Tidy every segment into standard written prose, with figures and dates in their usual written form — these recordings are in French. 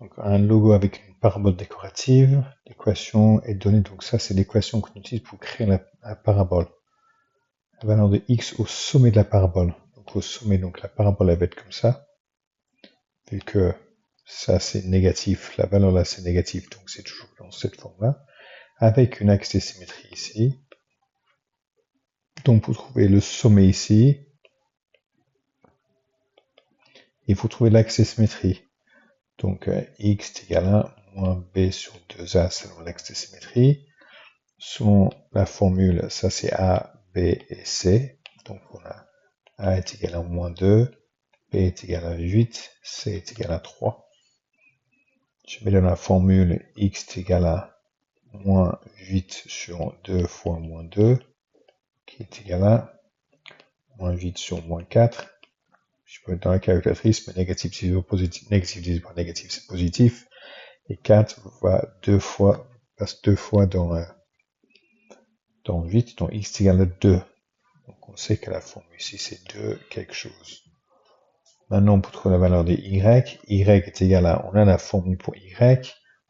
Donc un logo avec une parabole décorative, l'équation est donnée, donc ça c'est l'équation qu'on utilise pour créer la parabole. La valeur de x au sommet de la parabole. Donc au sommet, donc la parabole elle va être comme ça, vu que ça c'est négatif, la valeur là c'est négatif, donc c'est toujours dans cette forme-là, avec une axe de symétrie ici. Donc pour trouver le sommet ici, il faut trouver l'axe de symétrie. Donc x est égal à 1 moins b sur 2a selon l'axe de symétrie. Selon la formule, ça c'est a, b et c. Donc on a a est égal à moins 2, b est égal à 8, c est égal à 3. Je mets dans la formule x est égal à moins 8 sur 2 fois moins 2, qui est égal à moins 8 sur moins 4. Je peux mettre dans la calculatrice, mais négatif divisé par positif, négatif divisé par négatif, c'est positif. Et 4 passe deux fois dans 8, donc x est égal à 2. Donc on sait que la formule ici, c'est 2 quelque chose. Maintenant, pour trouver la valeur de y est égal à, on a la formule pour y,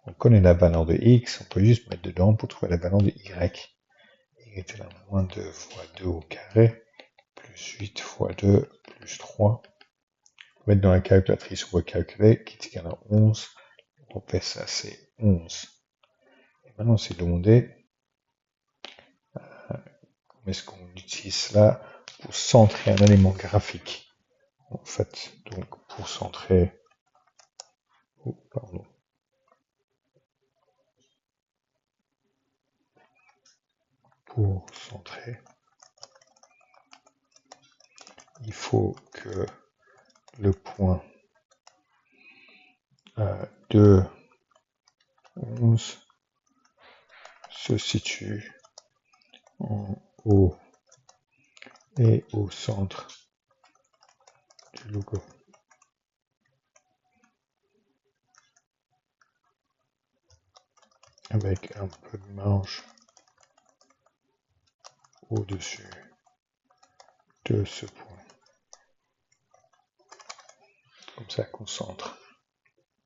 on connaît la valeur de x, on peut juste mettre dedans pour trouver la valeur de y. Y est égal à moins 2 fois 2 au carré, plus 8 fois 2, plus 3. Mettre dans la calculatrice, on va calculer, qui est égal à 11. On fait ça, c'est 11. Et maintenant, c'est demandé comment est-ce qu'on utilise cela pour centrer un élément graphique. En fait, donc pour centrer, il faut que le point 2, 11 se situe en haut et au centre du logo. Avec un peu de marge au-dessus de ce point. Comme ça qu'on centre.